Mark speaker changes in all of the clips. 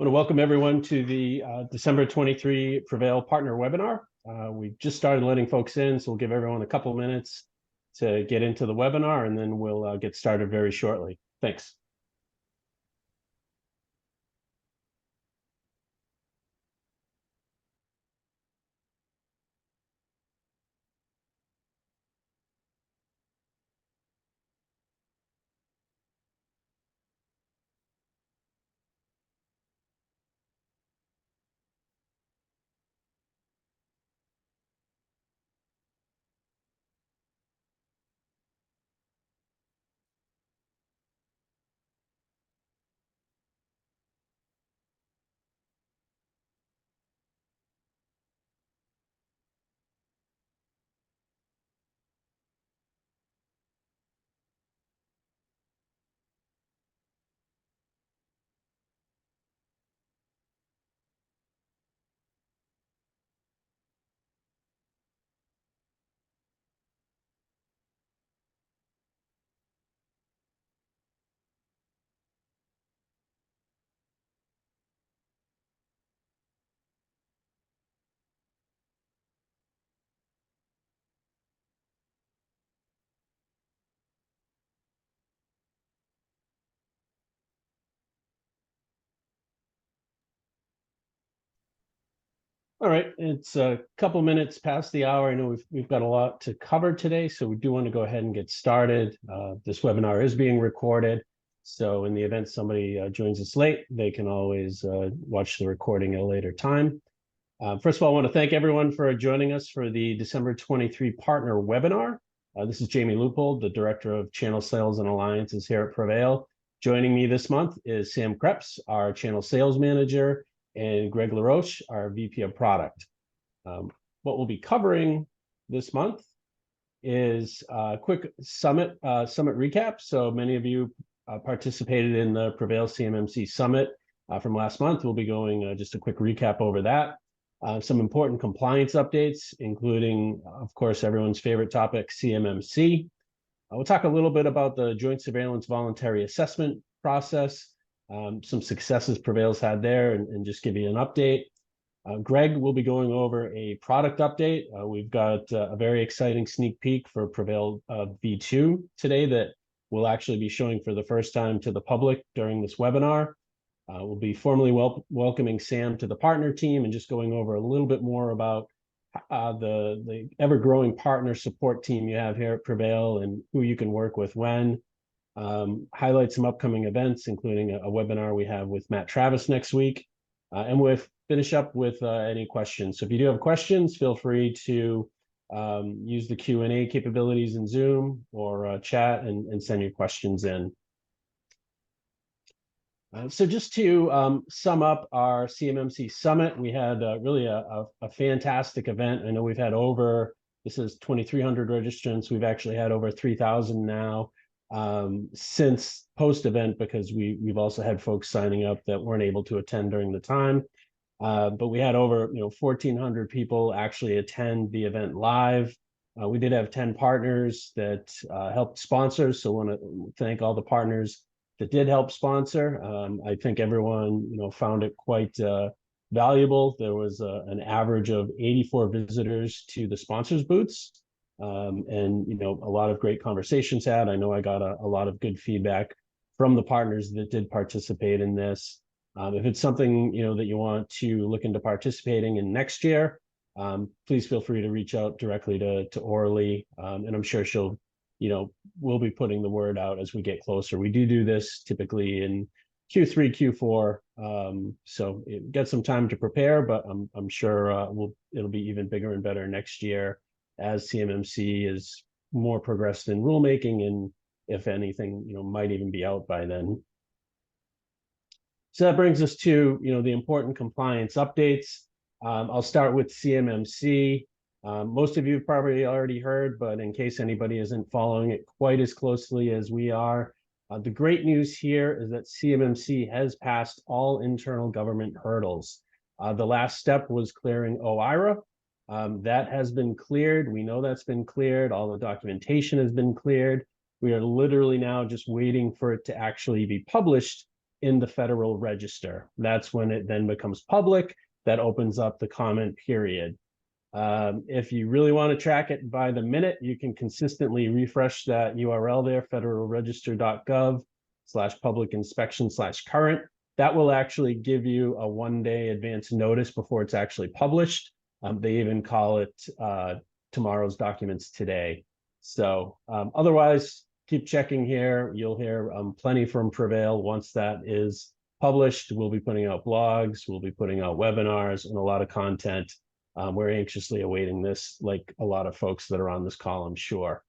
Speaker 1: I want to welcome everyone to the December 23 PreVeil Partner Webinar. We just started letting folks in, so we'll give everyone a couple minutes to get into the webinar, and then we'll get started very shortly. Thanks. All right, it's a couple minutes past the hour. I know we've got a lot to cover today, so we do want to go ahead and get started. This webinar is being recorded, so in the event somebody joins us late, they can always watch the recording at a later time. First of all, I want to thank everyone for joining us for the December 23 Partner Webinar. This is Jamie Leupold, the Director of Channel Sales and Alliances here at PreVeil. Joining me this month is Sam Krebs, our Channel Sales Manager, and Greg LaRoche, our VP of Product. What we'll be covering this month is a quick summit recap. So many of you participated in the PreVeil CMMC Summit from last month. We'll be going just a quick recap over that. Some important compliance updates, including, of course, everyone's favorite topic, CMMC. We'll talk a little bit about the Joint Surveillance Voluntary Assessment process, some successes PreVeil's had there, and just give you an update. Greg will be going over a product update. We've got a very exciting sneak peek for PreVeil V2 today that we'll actually be showing for the first time to the public during this webinar. We'll be formally welcoming Sam to the partner team and just going over a little bit more about the ever-growing partner support team you have here at PreVeil and who you can work with when. Highlight some upcoming events, including a webinar we have with Matt Travis next week. And we'll finish up with any questions. So if you do have questions, feel free to use the Q&A capabilities in Zoom or chat and send your questions in. So just to sum up our CMMC Summit, we had really a fantastic event. I know we've had this is 2,300 registrants. We've actually had over 3,000 now since post-event, because we've also had folks signing up that weren't able to attend during the time. But we had over 1,400 people actually attend the event live. We did have 10 partners that helped sponsor, so I want to thank all the partners that did help sponsor. I think everyone found it quite valuable. There was an average of 84 visitors to the sponsors booths, and a lot of great conversations had. I know I got a lot of good feedback from the partners that did participate in this. If it's something that you want to look into participating in next year, please feel free to reach out directly to Orly, and I'm sure we'll be putting the word out as we get closer. We do this typically in Q3, Q4, so get some time to prepare, but I'm sure it'll be even bigger and better next year as CMMC is more progressed in rulemaking, and if anything, might even be out by then. So that brings us to the important compliance updates. I'll start with CMMC. Most of you have probably already heard, but in case anybody isn't following it quite as closely as we are, the great news here is that CMMC has passed all internal government hurdles. The last step was clearing OIRA. That has been cleared. We know that's been cleared. All the documentation has been cleared. We are literally now just waiting for it to actually be published in the Federal Register. That's when it then becomes public. That opens up the comment period. If you really want to track it by the minute, you can consistently refresh that URL there, federalregister.gov/public-inspection/current. That will actually give you a 1-day advance notice before it's actually published. They even call it tomorrow's documents today. So otherwise, keep checking here. You'll hear plenty from PreVeil once that is published. We'll be putting out blogs, we'll be putting out webinars and a lot of content. We're anxiously awaiting this, like a lot of folks that are on this call, I'm sure.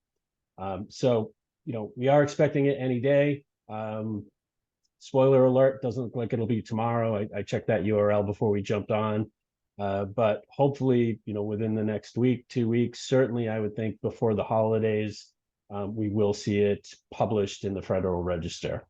Speaker 1: So, we are expecting it any day. Spoiler alert, doesn't look like it'll be tomorrow. I checked that URL before we jumped on. But hopefully, within the next week, 2 weeks, certainly I would think before the holidays, we will see it published in the Federal Register.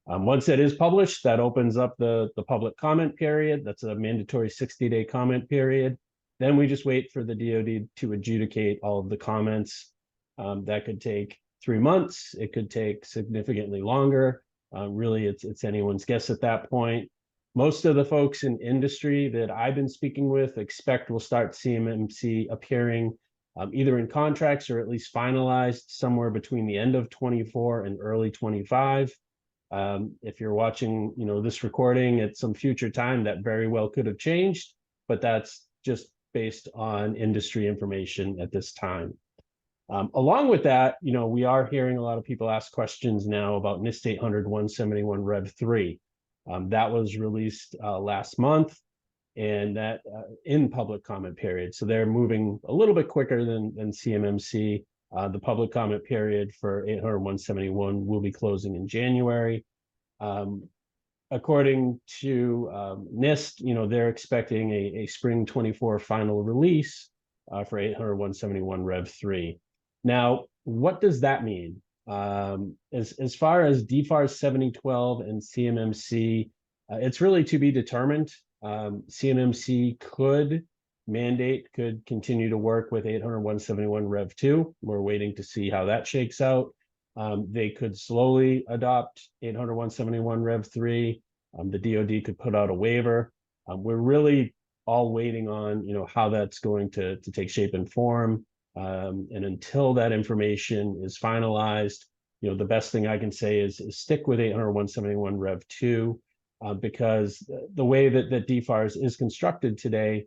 Speaker 1: Once it is published, that opens up the public comment period. That's a mandatory 60-day comment period. Then we just wait for the DoD to adjudicate all of the comments. That could take 3 months. It could take significantly longer. Really, it's anyone's guess at that point. Most of the folks in industry that I've been speaking with expect we'll start CMMC appearing either in contracts or at least finalized somewhere between the end of 24 and early 25. If you're watching, this recording at some future time, that very well could have changed, but that's just based on industry information at this time. Along with that, we are hearing a lot of people ask questions now about NIST 800-171 Rev 3. That was released last month, and that in public comment period. So they're moving a little bit quicker than CMMC. The public comment period for 800-171 will be closing in January. According to NIST, they're expecting a spring 24 final release for 800-171 Rev 3. Now, what does that mean? As far as DFARS 7012 and CMMC, it's really to be determined. CMMC could continue to work with 800-171 Rev 2. We're waiting to see how that shakes out. They could slowly adopt 800-171 Rev 3. The DoD could put out a waiver. We're really all waiting on, how that's going to take shape and form. And until that information is finalized, the best thing I can say is stick with 800-171 Rev 2, because the way that DFARS is constructed today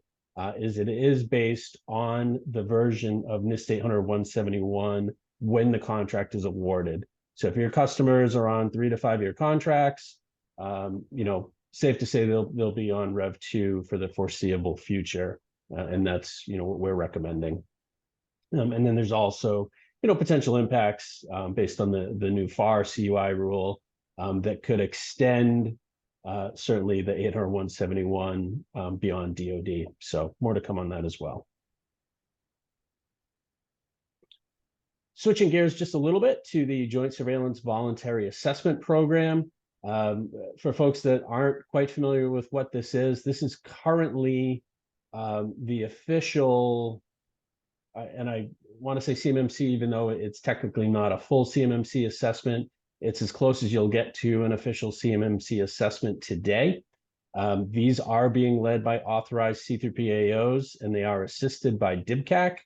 Speaker 1: is it is based on the version of NIST 800-171 when the contract is awarded. So if your customers are on 3 to 5 year contracts, safe to say they'll be on Rev 2 for the foreseeable future, and that's what we're recommending. And then there's also potential impacts based on the new FAR CUI rule that could extend certainly the 800-171 beyond DoD. So more to come on that as well. Switching gears just a little bit to the Joint Surveillance Voluntary Assessment Program. For folks that aren't quite familiar with what this is currently the official, and I want to say CMMC, even though it's technically not a full CMMC assessment, it's as close as you'll get to an official CMMC assessment today. These are being led by authorized C3PAOs, and they are assisted by DIBCAC.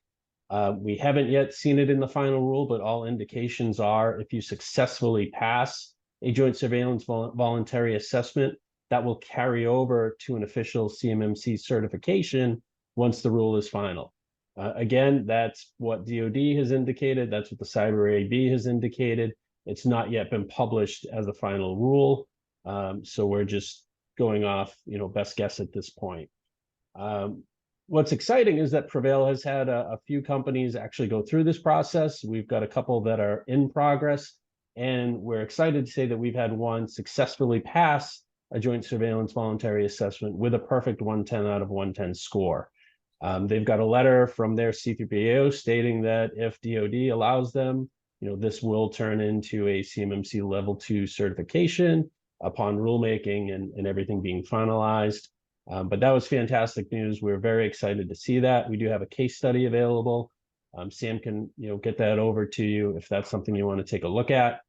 Speaker 1: We haven't yet seen it in the final rule, but all indications are if you successfully pass a joint surveillance voluntary assessment, that will carry over to an official CMMC certification once the rule is final. Again, that's what DoD has indicated. That's what the Cyber AB has indicated. It's not yet been published as a final rule. So we're just going off, best guess at this point. What's exciting is that PreVeil has had a few companies actually go through this process. We've got a couple that are in progress, and we're excited to say that we've had one successfully pass a joint surveillance voluntary assessment with a perfect 110 out of 110 score. They've got a letter from their C3PAO stating that if DoD allows them, this will turn into a CMMC level 2 certification upon rulemaking and everything being finalized. But that was fantastic news. We're very excited to see that. We do have a case study available. Sam can get that over to you if that's something you want to take a look at.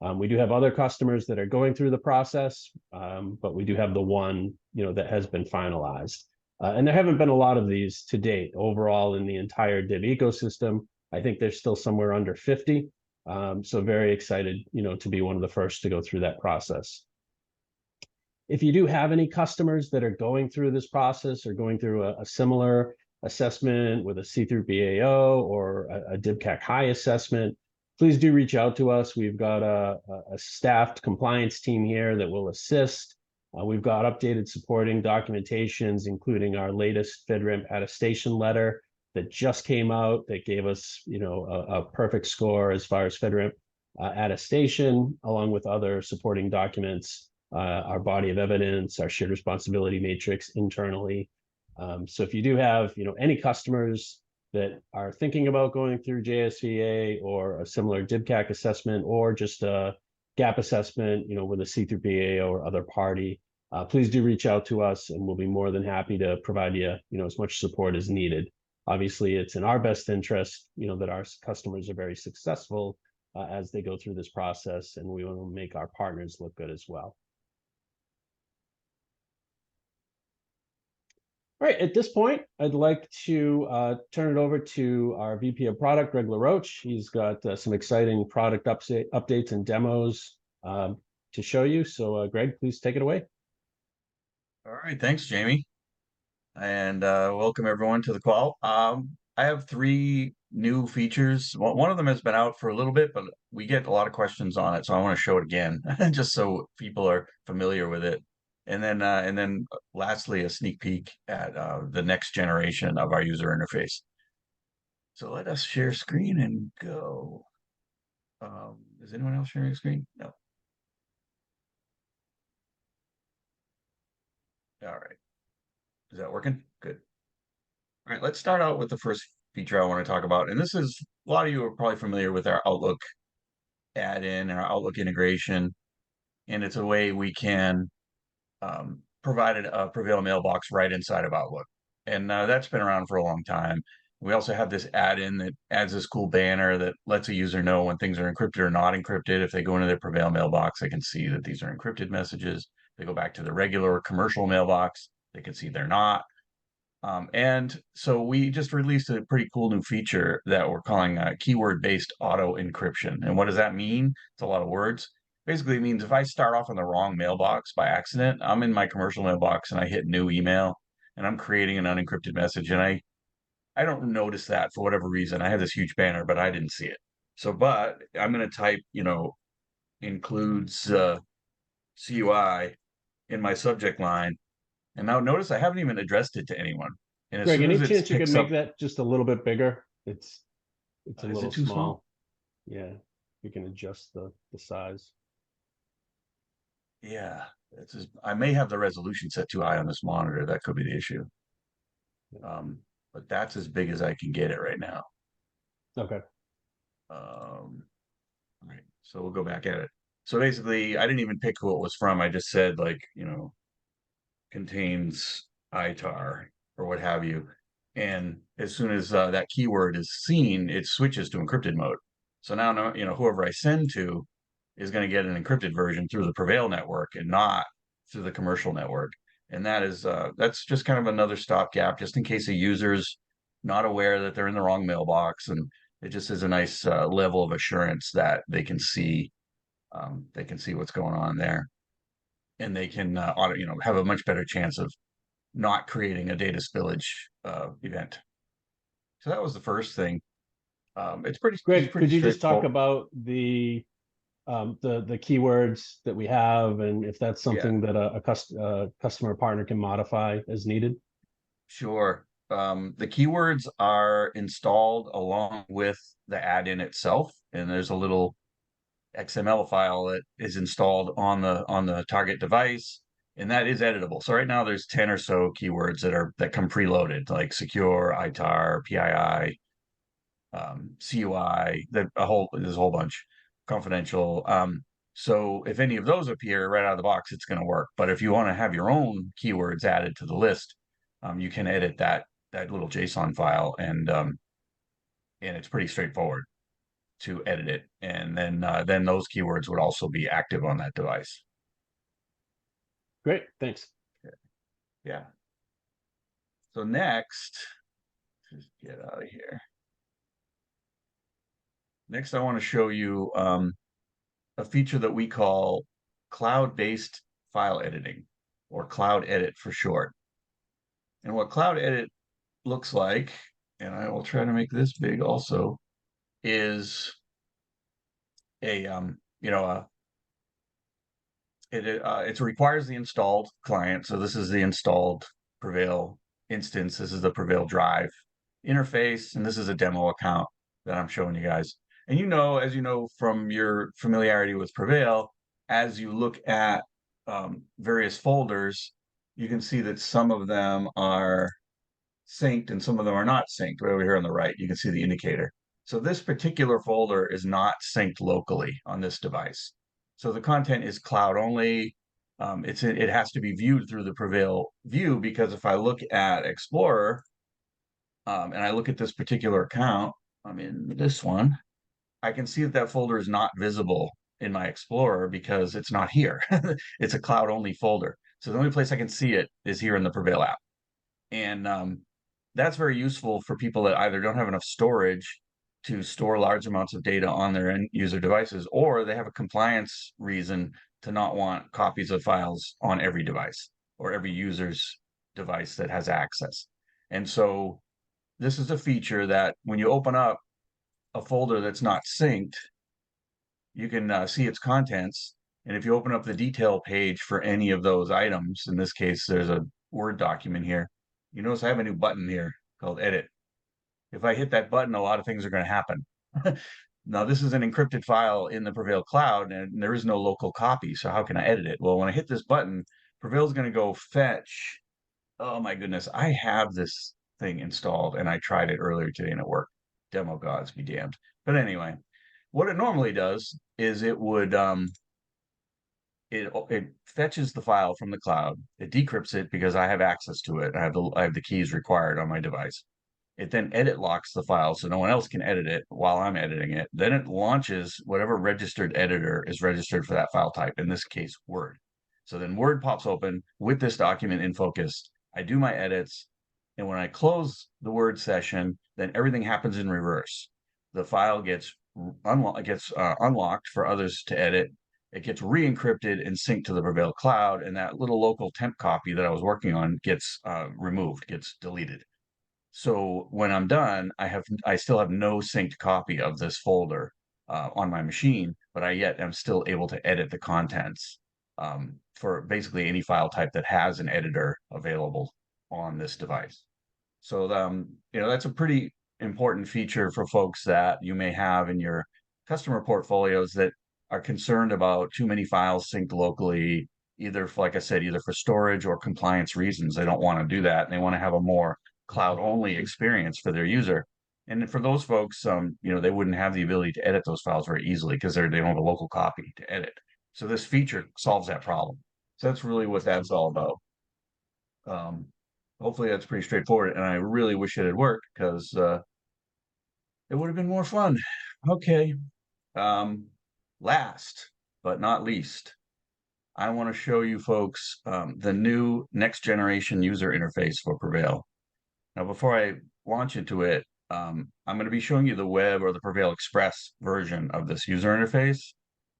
Speaker 1: We do have other customers that are going through the process, but we do have the one, that has been finalized. And there haven't been a lot of these to date. Overall, in the entire div ecosystem, I think there's still somewhere under 50. So very excited, to be one of the first to go through that process. If you do have any customers that are going through this process or going through a similar assessment with a C-through-BAO or a DIBCAC high assessment, please do reach out to us. We've got a staffed compliance team here that will assist. We've got updated supporting documentations, including our latest FedRAMP attestation letter that just came out that gave us, a perfect score as far as FedRAMP attestation, along with other supporting documents, our body of evidence, our shared responsibility matrix internally. So if you do have, any customers that are thinking about going through JSVA or a similar DIBCAC assessment or just a gap assessment, with a C-through-BAO or other party, please do reach out to us and we'll be more than happy to provide you, as much support as needed. Obviously, it's in our best interest, that our customers are very successful as they go through this process, and we want to make our partners look good as well. All right, at this point, I'd like to turn it over to our VP of Product, Greg LaRoche. He's got some exciting product updates and demos to show you. So, Greg, please take it away.
Speaker 2: All right, thanks, Jamie. And welcome everyone to the call. I have 3 new features. One of them has been out for a little bit, but we get a lot of questions on it, so I want to show it again, just so people are familiar with it. And then lastly, a sneak peek at the next generation of our user interface. So let us share screen and go. Is anyone else sharing a screen? No. All right. Is that working? Good. All right, let's start out with the first feature I want to talk about. And this is, a lot of you are probably familiar with our Outlook add-in and our Outlook integration. And it's a way we can provide a PreVeil mailbox right inside of Outlook. And that's been around for a long time. We also have this add-in that adds this cool banner that lets a user know when things are encrypted or not encrypted. If they go into their PreVeil mailbox, they can see that these are encrypted messages. They go back to the regular commercial mailbox, they can see they're not. And so we just released a pretty cool new feature that we're calling keyword-based auto encryption. And what does that mean? It's a lot of words. Basically, it means if I start off in the wrong mailbox by accident, I'm in my commercial mailbox and I hit new email and I'm creating an unencrypted message and I don't notice that for whatever reason. I have this huge banner, but I didn't see it. So, but I'm going to type, includes CUI in my subject line. And now notice I haven't even addressed it to anyone. And as
Speaker 1: Greg,
Speaker 2: soon
Speaker 1: any
Speaker 2: as it
Speaker 1: chance you could
Speaker 2: picks up,
Speaker 1: make that just a little bit bigger? It's a
Speaker 2: is
Speaker 1: little
Speaker 2: it too
Speaker 1: small.
Speaker 2: small?
Speaker 1: Yeah, you can adjust the size.
Speaker 2: Yeah, I may have the resolution set too high on this monitor. That could be the issue. But that's as big as I can get it right now.
Speaker 1: Okay.
Speaker 2: All right, so we'll go back at it. So basically, I didn't even pick who it was from. I just said like, contains ITAR or what have you. And as soon as that keyword is seen, it switches to encrypted mode. So now, whoever I send to is going to get an encrypted version through the PreVeil network and not through the commercial network. And that's just kind of another stopgap, just in case a user's not aware that they're in the wrong mailbox, and it just is a nice level of assurance that they can see what's going on there, and they can have a much better chance of not creating a data spillage event. So that was the first thing. It's
Speaker 1: Greg,
Speaker 2: pretty
Speaker 1: could you just talk
Speaker 2: straightforward.
Speaker 1: about the keywords that we have, and if that's
Speaker 2: Yeah,
Speaker 1: something that a customer partner can modify as needed?
Speaker 2: sure. The keywords are installed along with the add-in itself, and there's a little XML file that is installed on the target device, and that is editable. So right now there's 10 or so keywords that come preloaded, like secure, ITAR, PII, CUI, there's a whole bunch, confidential. So if any of those appear right out of the box, it's going to work. But if you want to have your own keywords added to the list, you can edit that little JSON file, and it's pretty straightforward. to edit it, and then those keywords would also be active on that device.
Speaker 1: Great, thanks.
Speaker 2: Yeah. So next, just get out of here. Next, I want to show you a feature that we call cloud-based file editing, or Cloud Edit for short. And what Cloud Edit looks like, and I will try to make this big also, is a it requires the installed client. So this is the installed PreVeil instance. This is the PreVeil drive interface, and this is a demo account that I'm showing you guys. And as you know from your familiarity with PreVeil, as you look at various folders, you can see that some of them are synced and some of them are not synced. Right over here on the right, you can see the indicator. So this particular folder is not synced locally on this device. So the content is cloud only. It has to be viewed through the PreVeil view, because if I look at Explorer and I look at this particular account, I'm in this one, I can see that that folder is not visible in my Explorer because it's not here. It's a cloud only folder. So the only place I can see it is here in the PreVeil app. And that's very useful for people that either don't have enough storage to store large amounts of data on their end user devices, or they have a compliance reason to not want copies of files on every device or every user's device that has access. And so this is a feature that when you open up a folder that's not synced, you can see its contents. And if you open up the detail page for any of those items, in this case, there's a Word document here. You notice I have a new button here called Edit. If I hit that button, a lot of things are going to happen. Now, this is an encrypted file in the PreVeil cloud, and there is no local copy. So how can I edit it? Well, when I hit this button, PreVeil is going to go fetch. Oh my goodness, I have this thing installed, and I tried it earlier today, and it worked. Demo gods be damned. But anyway, what it normally does is it fetches the file from the cloud. It decrypts it because I have access to it. I have the keys required on my device. It then edit locks the file so no one else can edit it while I'm editing it. Then it launches whatever registered editor is registered for that file type, in this case, Word. So then Word pops open with this document in focus. I do my edits, and when I close the Word session, then everything happens in reverse. The file gets unlocked for others to edit. It gets re-encrypted and synced to the PreVeil cloud, and that little local temp copy that I was working on gets removed, gets deleted. So when I'm done, I still have no synced copy of this folder on my machine, but I yet am still able to edit the contents for basically any file type that has an editor available on this device. So that's a pretty important feature for folks that you may have in your customer portfolios that are concerned about too many files synced locally, either, like I said, either for storage or compliance reasons. They don't want to do that, and they want to have a more cloud-only experience for their user. And for those folks, they wouldn't have the ability to edit those files very easily because they don't have a local copy to edit. So this feature solves that problem. So that's really what that's all about. Hopefully that's pretty straightforward, and I really wish it had worked because it would have been more fun. Okay. Last but not least, I want to show you folks the new next generation user interface for PreVeil. Now, before I launch into it, I'm going to be showing you the web or the PreVeil Express version of this user interface.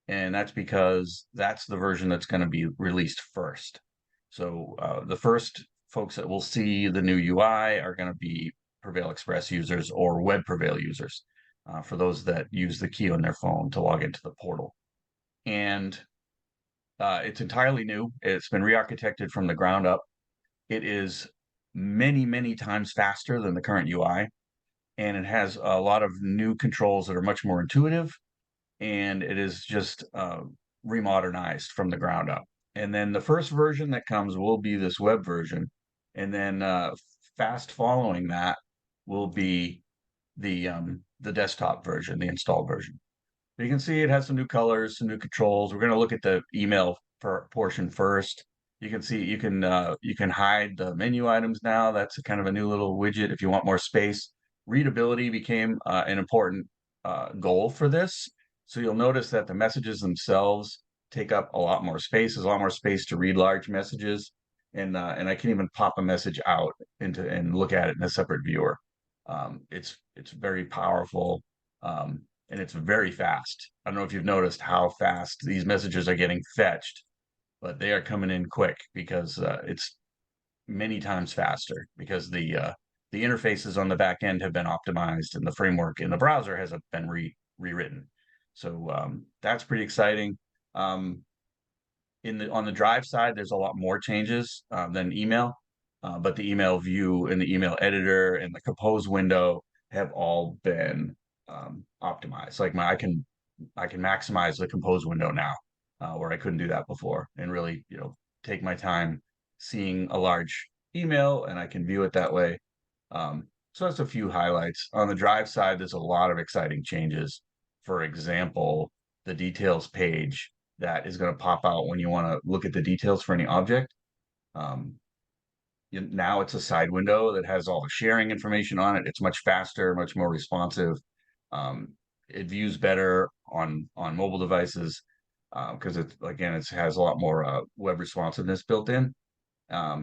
Speaker 2: And that's because that's the version that's going to be released first. So the first folks that will see the new UI are going to be PreVeil Express users or web PreVeil users, for those that use the key on their phone to log into the portal. And it's entirely new. It's been re-architected from the ground up. It is many, many times faster than the current UI. And it has a lot of new controls that are much more intuitive. And it is just remodernized from the ground up. And then the first version that comes will be this web version. And then fast following that will be the desktop version, the installed version. But you can see it has some new colors, some new controls. We're going to look at the email portion first. You can see you can hide the menu items now. That's kind of a new little widget if you want more space. Readability became an important goal for this. So you'll notice that the messages themselves take up a lot more space. There's a lot more space to read large messages, and I can even pop a message out into and look at it in a separate viewer. It's very powerful, and it's very fast. I don't know if you've noticed how fast these messages are getting fetched, but they are coming in quick because it's many times faster because the interfaces on the back end have been optimized and the framework in the browser has been rewritten. So that's pretty exciting. Um, on the drive side, there's a lot more changes than email, but the email view and the email editor and the compose window have all been optimized. Like I can maximize the compose window now, where I couldn't do that before, and really, take my time seeing a large email, and I can view it that way. So that's a few highlights. On the drive side, there's a lot of exciting changes. For example, the details page that is going to pop out when you want to look at the details for any object. Um, Now it's a side window that has all the sharing information on it. It's much faster, much more responsive. Um, it views better on mobile devices because it has a lot more web responsiveness built in.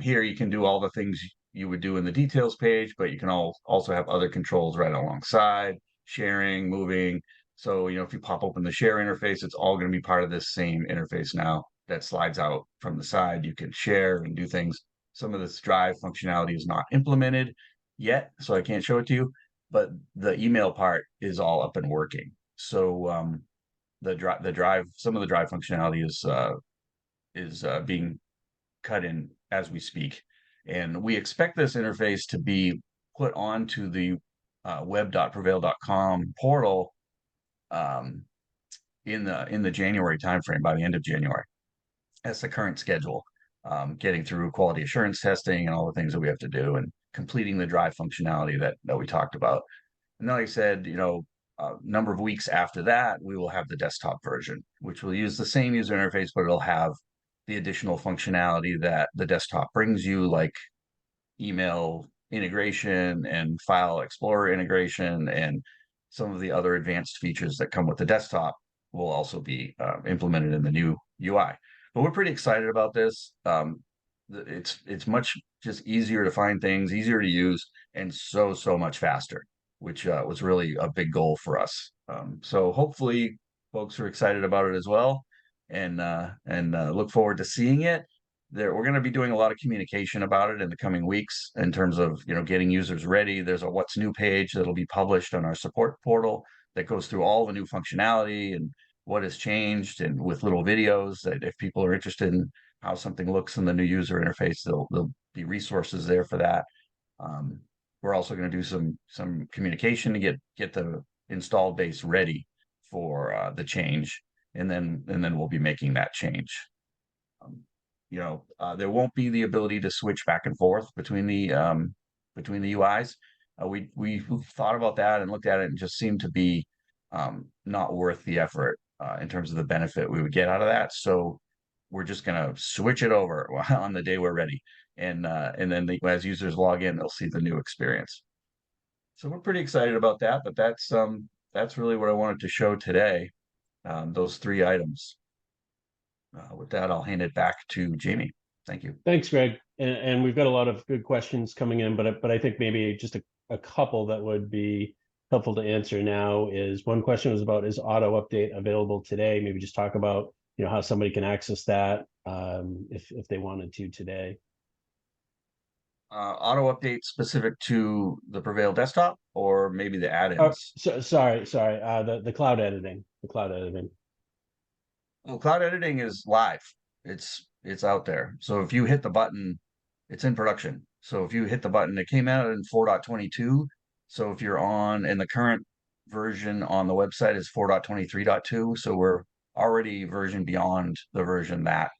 Speaker 2: Here you can do all the things you would do in the details page, but you can also have other controls right alongside, sharing, moving. So, if you pop open the share interface, it's all going to be part of this same interface now that slides out from the side. You can share and do things. Some of this drive functionality is not implemented yet, so I can't show it to you, but the email part is all up and working. So some of the drive functionality is being cut in as we speak. And we expect this interface to be put onto the web.preveil.com portal um, in the January timeframe, by the end of January. That's the current schedule. Getting through quality assurance testing and all the things that we have to do, and completing the drive functionality that we talked about. And then, like I said, a number of weeks after that, we will have the desktop version, which will use the same user interface, but it'll have the additional functionality that the desktop brings you, like email integration and file explorer integration, and some of the other advanced features that come with the desktop will also be implemented in the new UI. But we're pretty excited about this. It's much just easier to find things, easier to use, and so much faster, which was really a big goal for us. So hopefully folks are excited about it as well, and look forward to seeing it. We're going to be doing a lot of communication about it in the coming weeks in terms of getting users ready. There's a what's new page that'll be published on our support portal that goes through all the new functionality and what has changed, and with little videos that if people are interested in how something looks in the new user interface, there'll be resources there for that. We're also going to do some communication to get the installed base ready for the change, and then we'll be making that change. There won't be the ability to switch back and forth between the UIs. We thought about that and looked at it, and just seemed to be not worth the effort in terms of the benefit we would get out of that. So we're just going to switch it over on the day we're ready, and then as users log in, they'll see the new experience. So we're pretty excited about that. But that's really what I wanted to show today. Those 3 items. With that, I'll hand it back to Jamie. Thank you.
Speaker 1: Thanks, Greg. And we've got a lot of good questions coming in, but I think maybe just a couple that would be helpful to answer now is, one question was about, is auto update available today? Maybe just talk about how somebody can access that if they wanted to today.
Speaker 2: Auto update specific to the PreVeil desktop, or maybe the add-ins?
Speaker 1: Sorry. The cloud editing.
Speaker 2: Well, cloud editing is live. It's out there. So if you hit the button, it's in production. So if you hit the button, it came out in 4.22. So if you're on, and the current version on the website is 4.23.2. So we're already version beyond the version that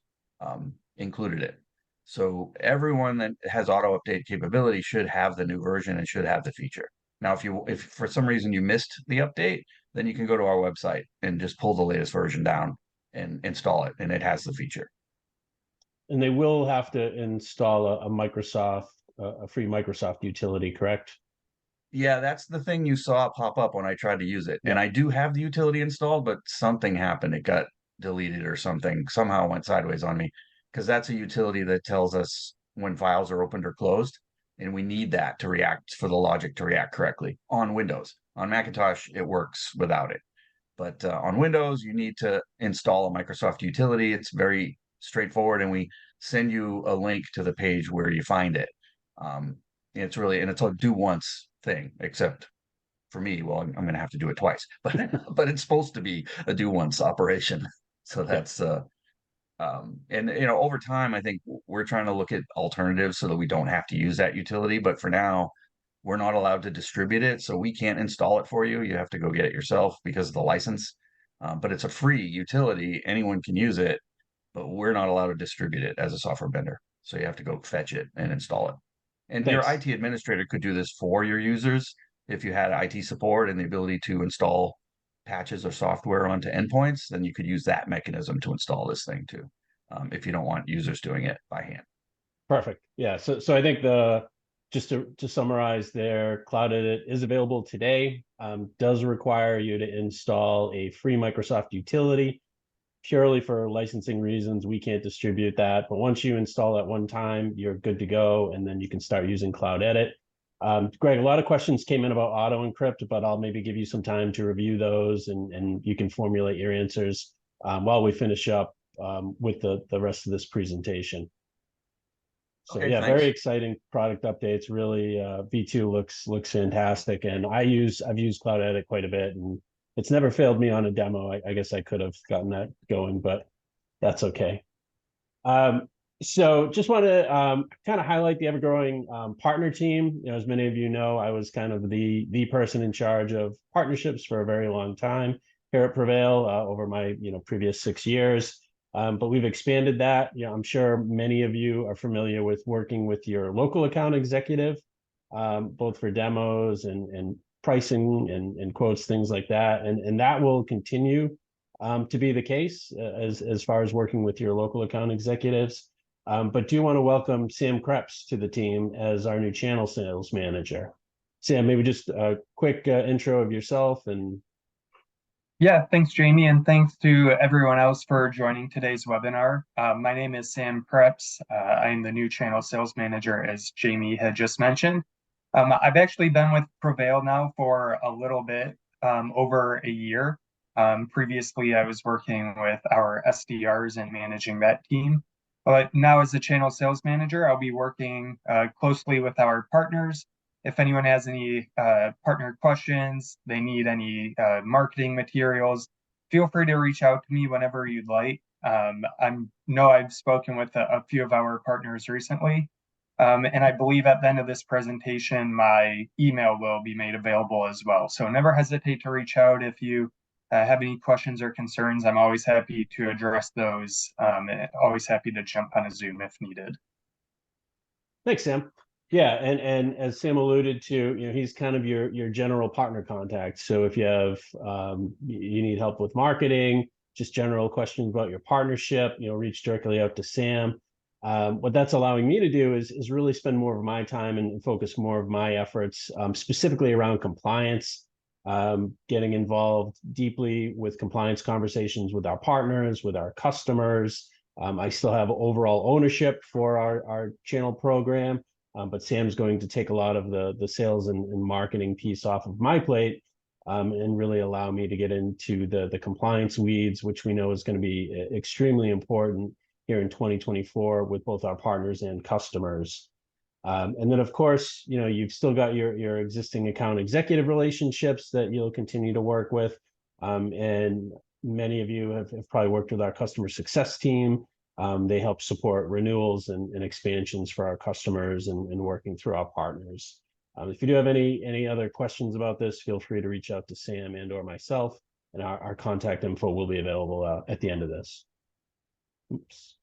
Speaker 2: included it. So everyone that has auto update capability should have the new version and should have the feature. Now, if for some reason you missed the update, then you can go to our website and just pull the latest version down and install it, and it has the feature.
Speaker 1: And they will have to install a free Microsoft utility, correct?
Speaker 2: Yeah, that's the thing you saw pop up when I tried to use it. And I do have the utility installed, but something happened. It got deleted or something, somehow went sideways on me. Because that's a utility that tells us when files are opened or closed. And we need that to react for the logic to react correctly on Windows. On Macintosh, it works without it. But on Windows, you need to install a Microsoft utility. It's very straightforward, and we send you a link to the page where you find it. Um, it's really, and it's a do once thing, except for me, well, I'm going to have to do it twice, but but it's supposed to be a do once operation. So
Speaker 1: Yeah,
Speaker 2: that's and over time, I think we're trying to look at alternatives so that we don't have to use that utility. But for now, we're not allowed to distribute it, so we can't install it for you. You have to go get it yourself because of the license. But it's a free utility; anyone can use it, but we're not allowed to distribute it as a software vendor. So you have to go fetch it and install it. And your
Speaker 1: thanks.
Speaker 2: IT administrator could do this for your users if you had IT support and the ability to install patches or software onto endpoints, then you could use that mechanism to install this thing too, if you don't want users doing it by hand.
Speaker 1: Perfect. Yeah. So I think just to summarize there, Cloud Edit is available today. Does require you to install a free Microsoft utility. Purely for licensing reasons, we can't distribute that. But once you install it one time, you're good to go, and then you can start using Cloud Edit. Greg, a lot of questions came in about auto encrypt, but I'll maybe give you some time to review those, and you can formulate your answers while we finish up with the rest of this presentation. So
Speaker 2: Okay,
Speaker 1: yeah, very
Speaker 2: thanks.
Speaker 1: exciting product updates. Really, V2 looks fantastic, and I've used Cloud Edit quite a bit, and it's never failed me on a demo. I guess I could have gotten that going, but that's okay. So just want to kind of highlight the ever-growing partner team. As many of you know, I was kind of the person in charge of partnerships for a very long time here at PreVeil over my previous 6 years. But we've expanded that. I'm sure many of you are familiar with working with your local account executive, both for demos and pricing and quotes, things like that. And that will continue to be the case as far as working with your local account executives. But do want to welcome Sam Krebs to the team as our new channel sales manager. Sam, maybe just a quick intro of yourself and
Speaker 3: Yeah, thanks, Jamie, and thanks to everyone else for joining today's webinar. My name is Sam Krebs. I'm the new channel sales manager, as Jamie had just mentioned. I've actually been with PreVeil now for a little bit, over a year. Previously, I was working with our SDRs and managing that team. But now as the channel sales manager, I'll be working closely with our partners. If anyone has any partner questions, they need any marketing materials, feel free to reach out to me whenever you'd like. I know I've spoken with a few of our partners recently, and I believe at the end of this presentation, my email will be made available as well. So never hesitate to reach out if you have any questions or concerns. I'm always happy to address those, and always happy to jump on a Zoom if needed.
Speaker 1: thanks, Sam. Yeah, and as Sam alluded to, he's kind of your general partner contact. So if you have you need help with marketing, just general questions about your partnership, reach directly out to Sam. What that's allowing me to do is really spend more of my time and focus more of my efforts specifically around compliance, getting involved deeply with compliance conversations with our partners, with our customers. I still have overall ownership for our channel program. But Sam's going to take a lot of the sales and marketing piece off of my plate and really allow me to get into the compliance weeds, which we know is going to be extremely important here in 2024 with both our partners and customers. And then, of course, you've still got your existing account executive relationships that you'll continue to work with. And many of you have probably worked with our customer success team. They help support renewals and expansions for our customers and working through our partners. If you do have any other questions about this, feel free to reach out to Sam and or myself, and our contact info will be available at the end of this. Oops.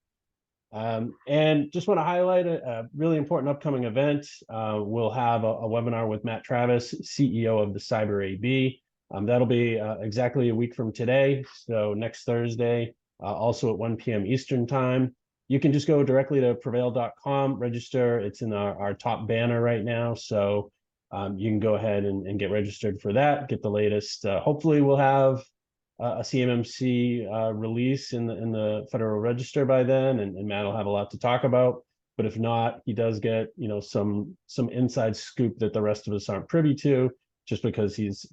Speaker 1: And just want to highlight a really important upcoming event. We'll have a webinar with Matt Travis, CEO of the Cyber AB. That'll be exactly a week from today, so next Thursday. Also at 1 p.m. Eastern time. You can just go directly to preveil.com, register. It's in our top banner right now. So you can go ahead and get registered for that, get the latest. Hopefully we'll have a CMMC release in the Federal Register by then, and Matt will have a lot to talk about. But if not, he does get, some inside scoop that the rest of us aren't privy to, just because he's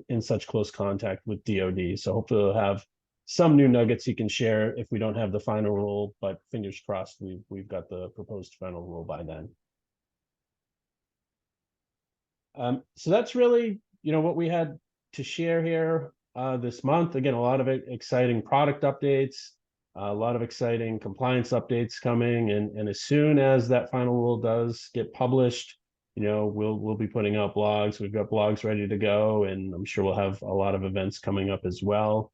Speaker 1: in such close contact with DoD. So hopefully we'll have some new nuggets he can share if we don't have the final rule, but fingers crossed we've got the proposed final rule by then. So that's really, what we had to share here this month. Again, a lot of exciting product updates, a lot of exciting compliance updates coming, and as soon as that final rule does get published, we'll be putting out blogs. We've got blogs ready to go, and I'm sure we'll have a lot of events coming up as well.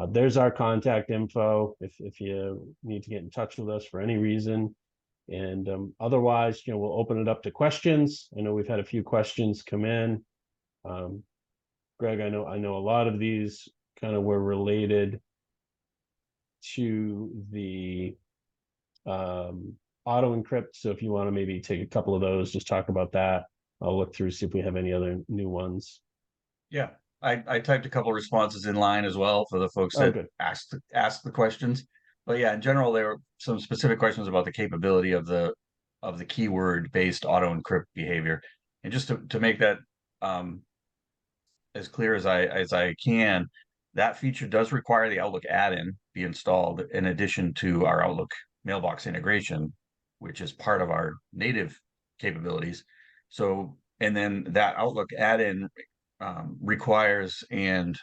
Speaker 1: There's our contact info if you need to get in touch with us for any reason. And otherwise, we'll open it up to questions. I know we've had a few questions come in. Greg, I know a lot of these kind of were related to the auto encrypt. So if you want to maybe take a couple of those, just talk about that. I'll look through, see if we have any other new ones.
Speaker 2: Yeah, I typed a couple of responses in line as well for the folks that asked the questions. But yeah, in general, there were some specific questions about the capability of the keyword based auto encrypt behavior. And just to make that as clear as I can, that feature does require the Outlook add-in be installed in addition to our Outlook mailbox integration, which is part of our native capabilities. So, and then that Outlook add-in requires and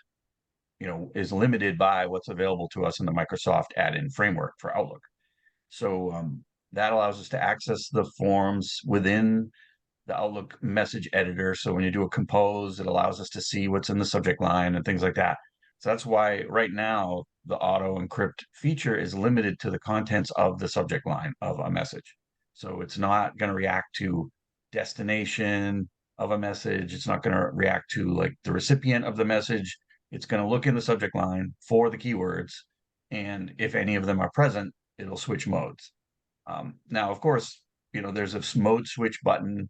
Speaker 2: is limited by what's available to us in the Microsoft add-in framework for Outlook. So that allows us to access the forms within the Outlook message editor. So when you do a compose, it allows us to see what's in the subject line and things like that. So that's why right now the auto encrypt feature is limited to the contents of the subject line of a message. So it's not going to react to destination of a message. It's not going to react to like the recipient of the message. It's going to look in the subject line for the keywords. And if any of them are present, it'll switch modes. Now, of course, there's a mode switch button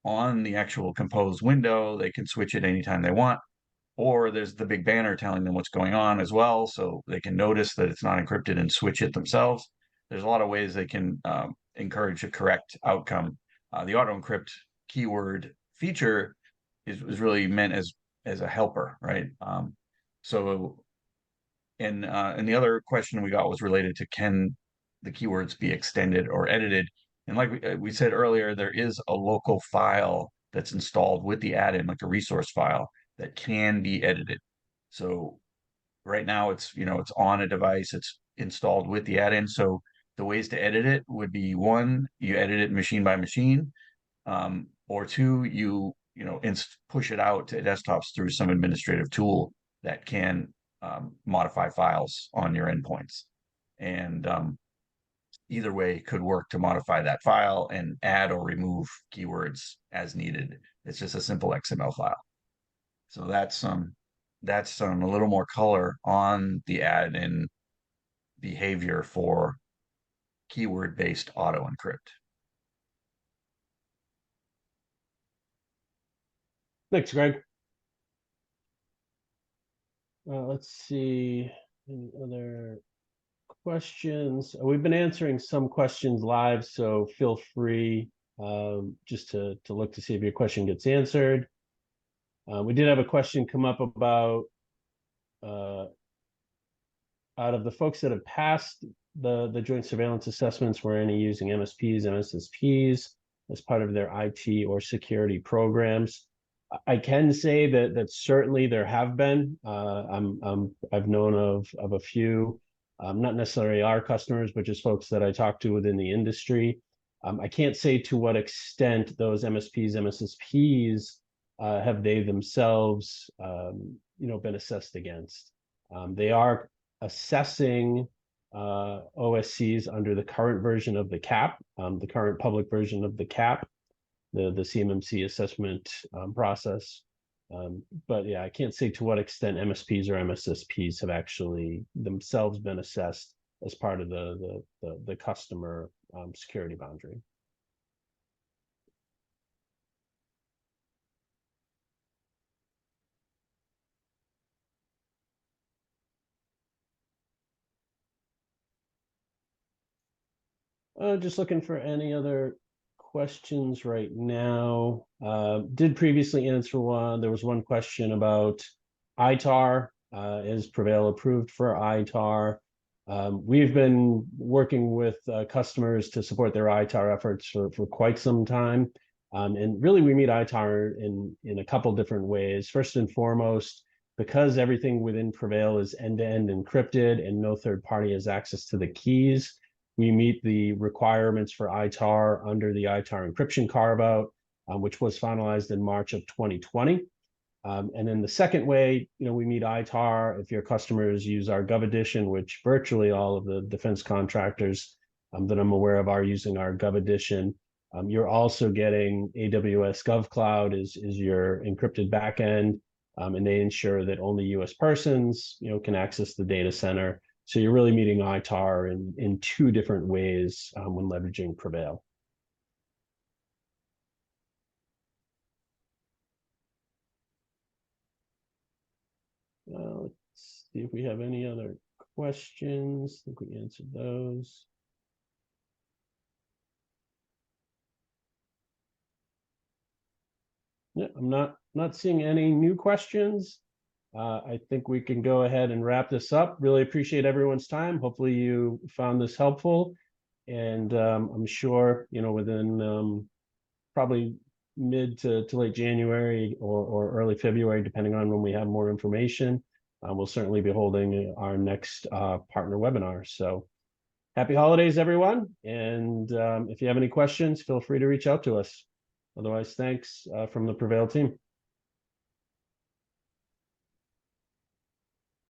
Speaker 2: on the actual compose window. They can switch it anytime they want, or there's the big banner telling them what's going on as well, so they can notice that it's not encrypted and switch it themselves. There's a lot of ways they can encourage a correct outcome. The auto encrypt keyword feature is really meant as a helper, right? And the other question we got was related to, can the keywords be extended or edited? And like we said earlier, there is a local file that's installed with the add-in, like a resource file that can be edited. So right now it's on a device, it's installed with the add-in. So the ways to edit it would be, one, you edit it machine by machine, or two, you push it out to desktops through some administrative tool that can modify files on your endpoints. And either way could work to modify that file and add or remove keywords as needed. It's just a simple XML file. So that's a little more color on the add-in behavior for keyword-based auto encrypt.
Speaker 1: Thanks, Greg. Let's see, any other questions? We've been answering some questions live, so feel free just to look to see if your question gets answered. We did have a question come up about out of the folks that have passed the joint surveillance assessments, were any using MSPs, MSSPs as part of their IT or security programs? I can say that certainly there have been. I've known of a few, not necessarily our customers, but just folks that I talk to within the industry. I can't say to what extent those MSPs, MSSPs have they themselves, been assessed against. They are assessing OSCs under the current version of the CAP, the current public version of the CAP, the CMMC assessment process. But yeah, I can't say to what extent MSPs or MSSPs have actually themselves been assessed as part of the customer security boundary. Just looking for any other questions right now. Did previously answer one. There was one question about ITAR. Is PreVeil approved for ITAR? We've been working with customers to support their ITAR efforts for quite some time. And really, we meet ITAR in a couple different ways. First and foremost, because everything within PreVeil is end-to-end encrypted and no third party has access to the keys, we meet the requirements for ITAR under the ITAR encryption carve-out, which was finalized in March of 2020. And then the second way, we meet ITAR if your customers use our Gov Edition, which virtually all of the defense contractors that I'm aware of are using our Gov Edition. You're also getting AWS GovCloud is your encrypted backend, and they ensure that only U.S. persons, can access the data center. So you're really meeting ITAR in two different ways when leveraging PreVeil. Let's see if we have any other questions. I think we answered those. Yeah, I'm not seeing any new questions. I think we can go ahead and wrap this up. Really appreciate everyone's time. Hopefully you found this helpful. And I'm sure, within probably mid to late January or early February, depending on when we have more information, we'll certainly be holding our next partner webinar. So happy holidays, everyone. And if you have any questions, feel free to reach out to us. Otherwise, thanks from the PreVeil team.